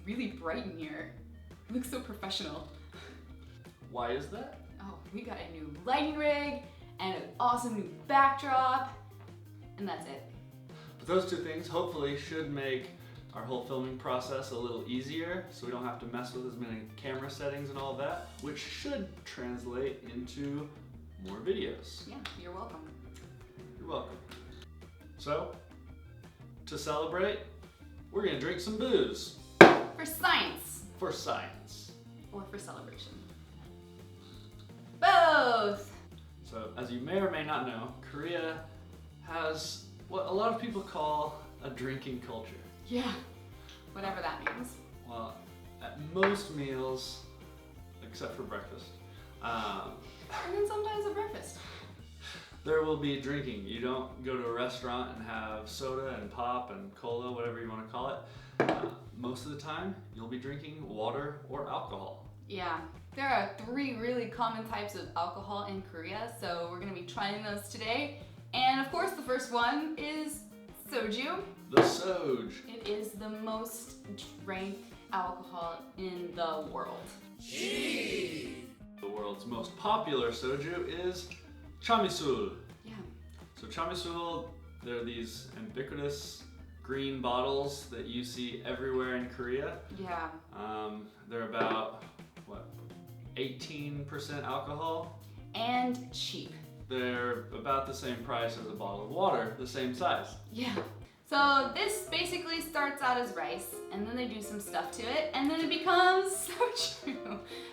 really bright in here. It looks so professional. Why is that? Oh, we got a new lighting rig and an awesome new backdrop, and that's it. But those two things hopefully should make our whole filming process a little easier, so we don't have to mess with as many camera settings and all of that, which should translate into more videos. Yeah, you're welcome. You're welcome. So, to celebrate, we're gonna drink some booze. For science. For science. Or for celebration. Both! So, as you may or may not know, Korea has what a lot of people call a drinking culture. Yeah, whatever that means. Well, at most meals, except for breakfast, And then sometimes at breakfast. there will be drinking. You don't go to a restaurant and have soda and pop and cola, whatever you want to call it. Most of the time, you'll be drinking water or alcohol. Yeah, there are 3 really common types of alcohol in Korea, so we're gonna be trying those today. And of course, the first one is soju. The Soj. It is the most drank alcohol in the world. The world's most popular soju is chamisul. Yeah. So chamisul, they're these ubiquitous green bottles that you see everywhere in Korea. Yeah. They're about, 18% alcohol. And cheap. They're about the same price as a bottle of water, the same size. Yeah. So this basically starts out as rice, and then they do some stuff to it, and then it becomes soju.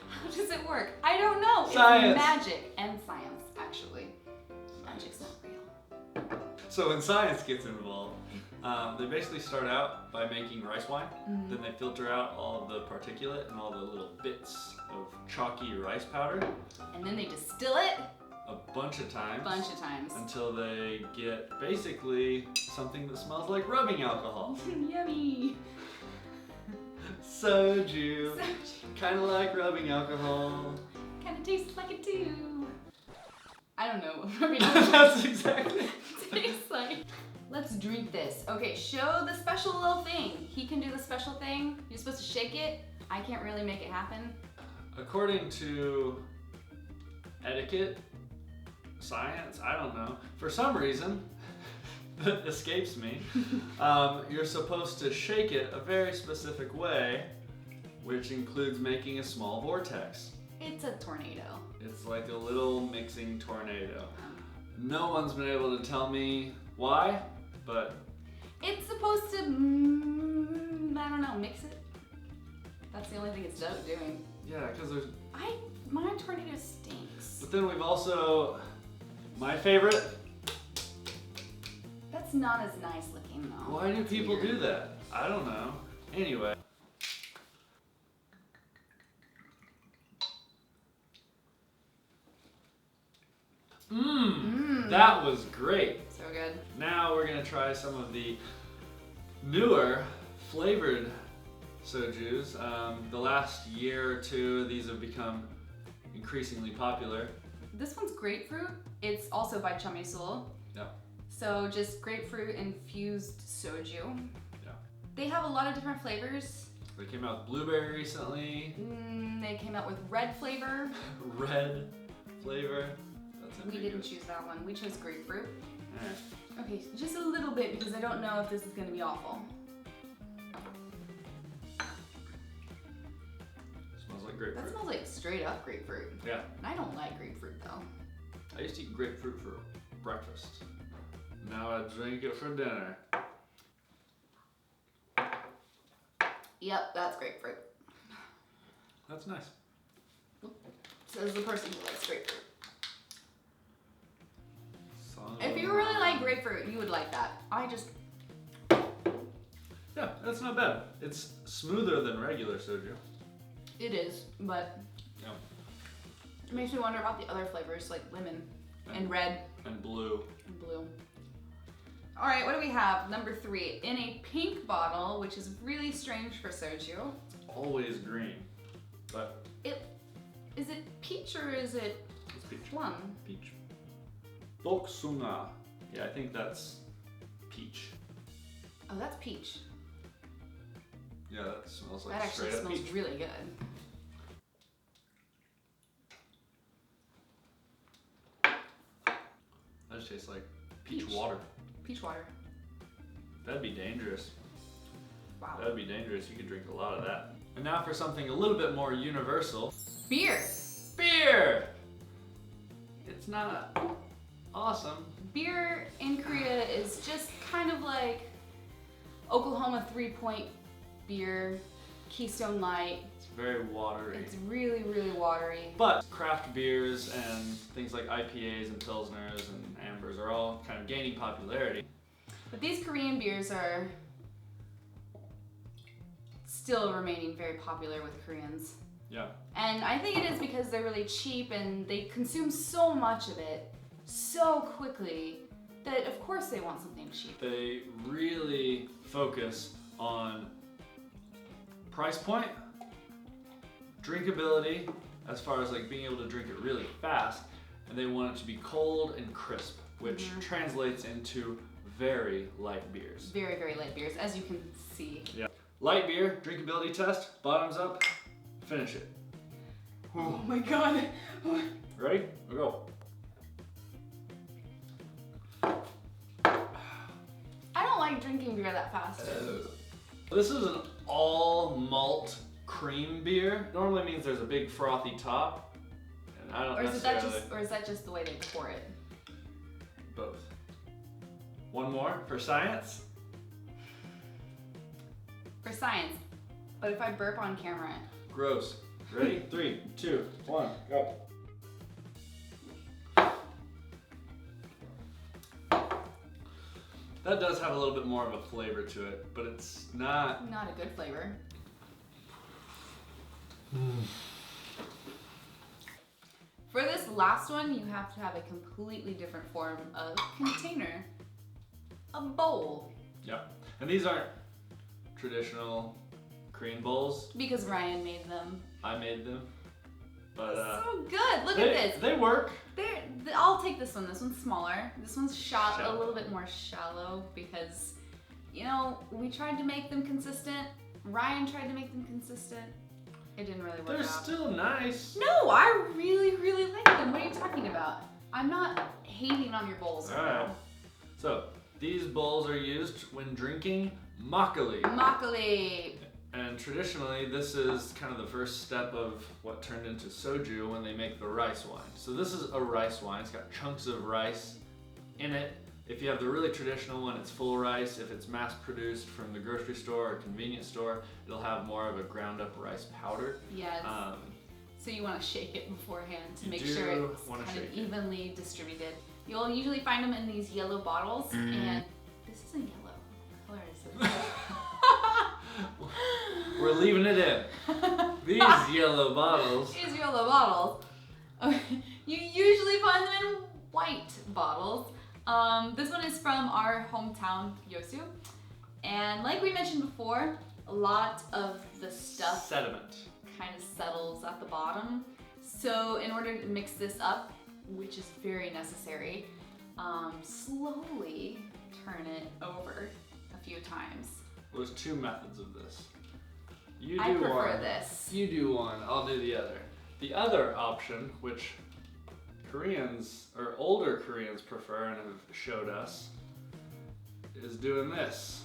How does it work? I don't know. Science. It's magic and science, actually. Magic's not real. So when science gets involved, they basically start out by making rice wine. Then they filter out all of the particulate and all the little bits of chalky rice powder And then they distill it a bunch of times. Until they get basically something that smells like rubbing alcohol. Yummy. Soju. Kind of like rubbing alcohol. Kind of tastes like it too. I don't know what rubbing alcohol That's exactly. tastes like. Let's drink this. Okay, show the special little thing. He can do the special thing. You're supposed to shake it. I can't really make it happen. According to etiquette, science, I don't know, for some reason that escapes me, you're supposed to shake it a very specific way, which includes making a small vortex. It's a tornado. It's like a little mixing tornado. No one's been able to tell me why, but It's supposed to, I don't know, mix it. That's the only thing it's doing. yeah, because there's. My tornado stinks. But then we've also, my favorite. That's not as nice looking though. Why do That's people weird. do that? I don't know. Anyway. That was great. So good. Now we're gonna try some of the newer flavored sojus. The last year or two, these have become increasingly popular. This one's grapefruit. It's also by Chamisul. Yeah. So just grapefruit infused soju. Yeah. They have a lot of different flavors. They came out with blueberry recently. They came out with red flavor. Red flavor. That's We ambiguous. didn't choose that one. We chose grapefruit. Alright. Okay, just a little bit because I don't know if this is gonna be awful. Smells like That grapefruit. smells like straight up grapefruit. Yeah. And I don't like grapefruit though. I used to eat grapefruit for breakfast. Now I drink it for dinner. Yep, that's grapefruit. That's nice. Says the person who likes grapefruit. Son If of you a- really like grapefruit, you would like that. Yeah, that's not bad. It's smoother than regular soju. It is, but Yeah. it makes me wonder about the other flavors like lemon and red And blue. and blue. All right, what do we have? Number 3, in a pink bottle, which is really strange for soju. Always green. But Is it peach or is it it's peach. plum? Peach. Doksunga. Yeah, I think that's peach. Oh, that's peach. Yeah, that smells like That actually straight up smells peach. really good. That just tastes like peach water. Peach water. That'd be dangerous. Wow. That'd be dangerous. You could drink a lot of that. And now for something a little bit more universal. Beer. Beer! It's not awesome. Beer in Korea is just kind of like Oklahoma 3-Point beer, Keystone Light. It's very watery. It's really, really watery. But craft beers and things like IPAs and Pilsners and Ambers are all kind of gaining popularity. But these Korean beers are still remaining very popular with Koreans. Yeah. And I think it is because they're really cheap and they consume so much of it so quickly that of course they want something cheap. They really focus on price point, drinkability, as far as like being able to drink it really fast, and they want it to be cold and crisp, which translates into very light beers. Very, very light beers, as you can see. Yeah. Light beer, drinkability test, bottoms up, finish it. Oh my god. Ready? We'll go. I don't like drinking beer that fast. This is an all malt cream beer. Normally means there's a big frothy top, and I don't necessarily. Or is that just the way they pour it? Both. One more for science. For science. But if I burp on camera. Gross. Ready? 3, 2, 1, go. That does have a little bit more of a flavor to it, but it's not. Not a good flavor. For this last one, you have to have a completely different form of container. A bowl. Yeah. And these aren't traditional Korean bowls. Because Ryan made them. I made them. But so good. Look at this. They work. I'll take this one. This one's smaller. This one's a Shallow. little bit more shallow because, you know, we tried to make them consistent. Ryan tried to make them consistent. It didn't really work They're out. still nice. No, I really, really like them. What are you talking about? I'm not hating on your bowls. Alright. So, these bowls are used when drinking makgeolli. Makgeolli. And traditionally, this is kind of the first step of what turned into soju when they make the rice wine. So this is a rice wine. It's got chunks of rice in it. If you have the really traditional one, it's full rice. If it's mass produced from the grocery store or convenience store, it'll have more of a ground up rice powder. Yes. So you want to shake it beforehand to make sure it's kind of evenly distributed. You'll usually find them in these yellow bottles, and this isn't yellow. What color is this? We're leaving it in. These yellow bottles. These yellow bottles. You usually find them in white bottles. This one is from our hometown, Yosu. And like we mentioned before, a lot of the stuff Sediment. kind of settles at the bottom. So in order to mix this up, which is very necessary, slowly turn it over a few times. Well, there's two methods of this. You do I prefer one. this. You do one, I'll do the other. The other option, which Koreans, or older Koreans prefer and have showed us, is doing this,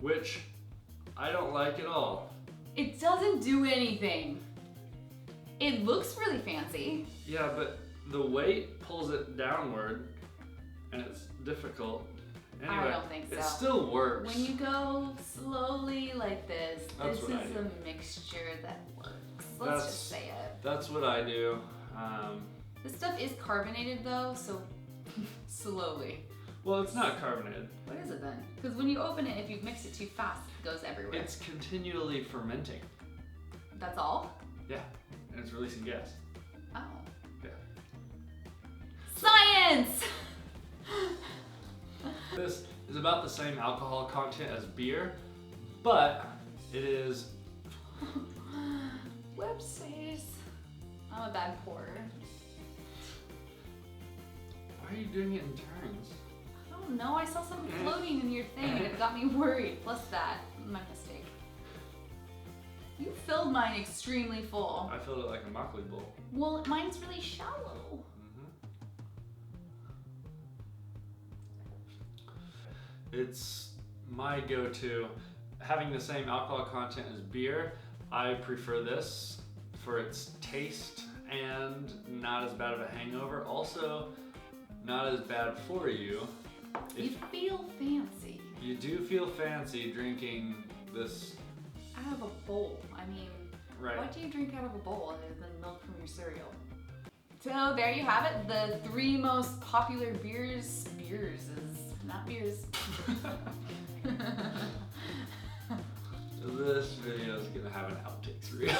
which I don't like at all. It doesn't do anything. It looks really fancy. Yeah, but the weight pulls it downward and it's difficult. Anyway, I don't think so. It still works. When you go slowly like this, That's this what I is do. a mixture that works. Let's just say it. That's what I do. This stuff is carbonated though, so slowly. Well, it's not carbonated. What is it then? Because when you open it, if you mix it too fast, it goes everywhere. It's continually fermenting. That's all? Yeah, and it's releasing gas. Oh. Yeah. Science! This is about the same alcohol content as beer, but it is. Whoopsies. I'm a bad pourer. Why are you doing it in turns? I don't know. I saw something floating in your thing and it got me worried. Plus that, my mistake. filled mine extremely full. I filled it like a makgeolli bowl. Well, mine's really shallow. It's my go-to. Having the same alcohol content as beer, I prefer this for its taste and not as bad of a hangover. Also, not as bad for you. You feel fancy. You do feel fancy drinking this. Out of a bowl. I mean, Right. what do you drink out of a bowl other than milk from your cereal? So there you have it. The 3 most popular beers. Beers is not beers. This video is gonna have an outtakes reel.